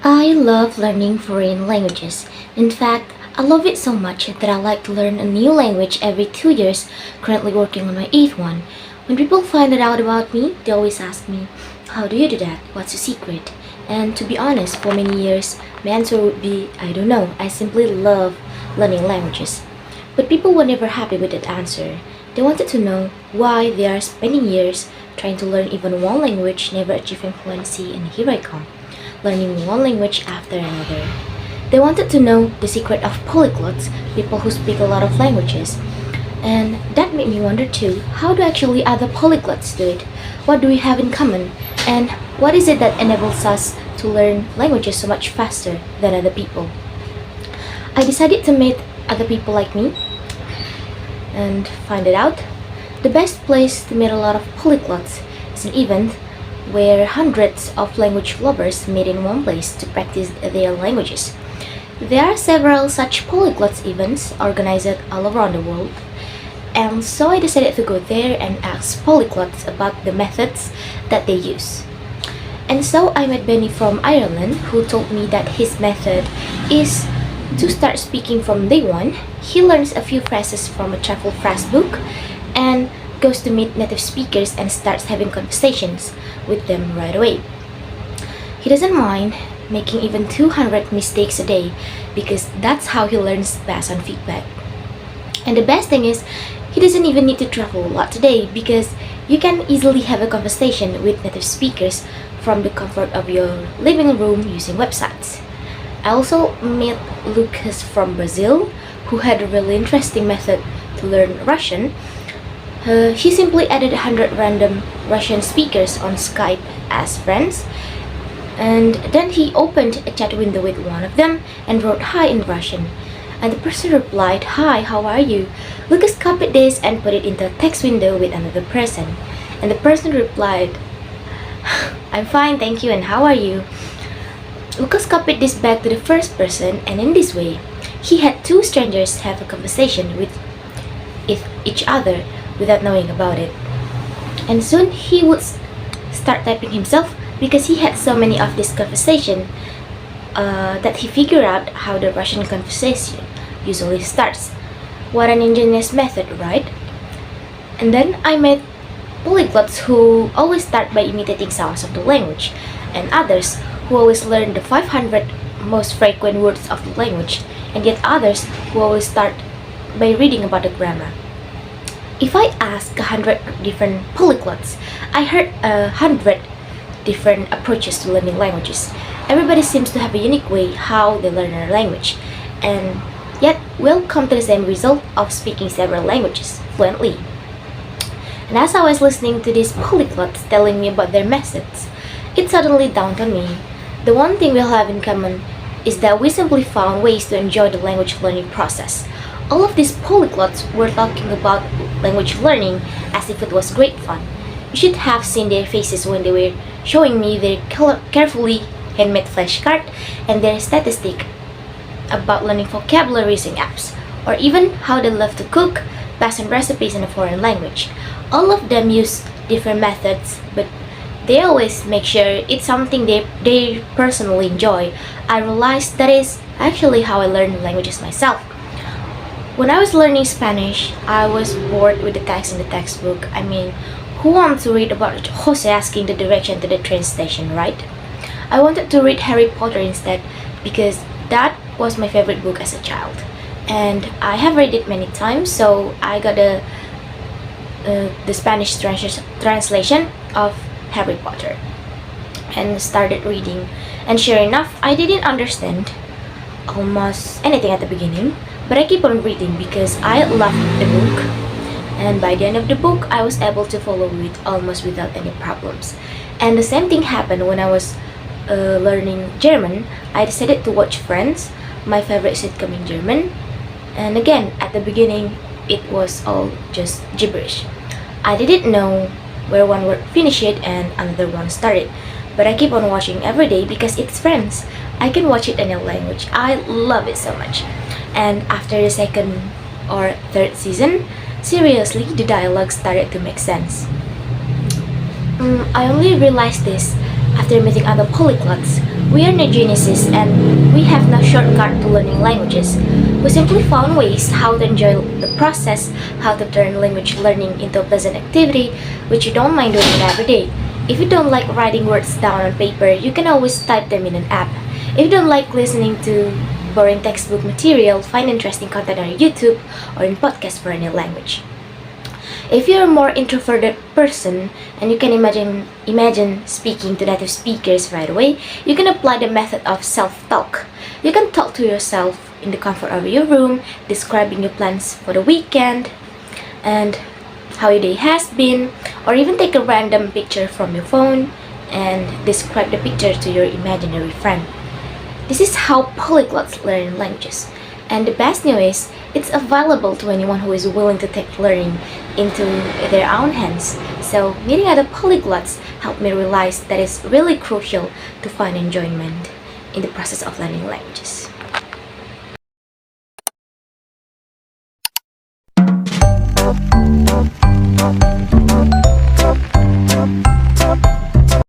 I love learning foreign languages. In fact, I love it so much that I like to learn a new language every 2 years, currently working on my eighth one. When people find it out about me, they always ask me, how do you do that? What's your secret? And to be honest, for many years, my answer would be, I don't know, I simply love learning languages. But people were never happy with that answer. They wanted to know why they are spending years trying to learn even one language, never achieving fluency, and here I come learning one language after another. They wanted to know the secret of polyglots, people who speak a lot of languages. And that made me wonder too, how do actually other polyglots do it? What do we have in common? And what is it that enables us to learn languages so much faster than other people? I decided to meet other people like me and find it out. The best place to meet a lot of polyglots is an event where hundreds of language lovers meet in one place to practice their languages. There are several such polyglots events organized all around the world, and so I decided to go there and ask polyglots about the methods that they use. And so I met Benny from Ireland, who told me that his method is to start speaking from day one. He learns a few phrases from a travel phrase book and goes to meet native speakers and starts having conversations with them right away. He doesn't mind making even 200 mistakes a day because that's how he learns based on feedback. And the best thing is, he doesn't even need to travel a lot today because you can easily have a conversation with native speakers from the comfort of your living room using websites. I also met Lucas from Brazil, who had a really interesting method to learn Russian. He simply added 100 random Russian speakers on Skype as friends, and then he opened a chat window with one of them and wrote hi in Russian. And the person replied, "Hi, how are you?" Lucas copied this and put it into a text window with another person. And the person replied, "I'm fine, thank you, and how are you?" Lucas copied this back to the first person, and in this way, he had two strangers have a conversation with each other without knowing about it. And soon he would start typing himself because he had so many of this conversation that he figured out how the Russian conversation usually starts. What an ingenious method, right? And then I met polyglots who always start by imitating sounds of the language, and others who always learn the 500 most frequent words of the language, and yet others who always start by reading about the grammar. If I ask 100 different polyglots, I heard 100 different approaches to learning languages. Everybody seems to have a unique way how they learn a language, and yet will come to the same result of speaking several languages fluently. And as I was listening to these polyglots telling me about their methods, it suddenly dawned on me, the one thing we'll have in common is that we simply found ways to enjoy the language learning process. All of these polyglots were talking about language learning as if it was great fun. You should have seen their faces when they were showing me their carefully handmade flashcard and their statistic about learning vocabulary using apps, or even how they love to cook based on recipes in a foreign language. All of them use different methods, but they always make sure it's something they personally enjoy. I realized that is actually how I learn languages myself. When I was learning Spanish, I was bored with the text in the textbook. I mean, who wants to read about Jose asking the direction to the train station, right? I wanted to read Harry Potter instead because that was my favorite book as a child. And I have read it many times, so I got the Spanish translation of Harry Potter and started reading. And sure enough, I didn't understand almost anything at the beginning, but I keep on reading because I loved the book. And by the end of the book, I was able to follow it almost without any problems. And the same thing happened when I was learning German. I decided to watch Friends, my favorite sitcom in German. And again, at the beginning, it was all just gibberish. I didn't know where one word finished and another one started. But I keep on watching every day because it's Friends. I can watch it in a language. I love it so much. And after the second or third season, seriously, the dialogue started to make sense. I only realized this After meeting other polyglots, we are no geniuses and we have no shortcut to learning languages. We simply found ways how to enjoy the process, how to turn language learning into a pleasant activity which you don't mind doing it every day. If you don't like writing words down on paper, you can always type them in an app. If you don't like listening to boring textbook material, find interesting content on YouTube or in podcasts for any language. If you're a more introverted person and you can imagine speaking to native speakers right away, you can apply the method of self-talk. You can talk to yourself in the comfort of your room, describing your plans for the weekend and how your day has been, or even take a random picture from your phone and describe the picture to your imaginary friend. This is how polyglots learn languages. And the best news is, it's available to anyone who is willing to take learning into their own hands. So meeting other polyglots helped me realize that it's really crucial to find enjoyment in the process of learning languages.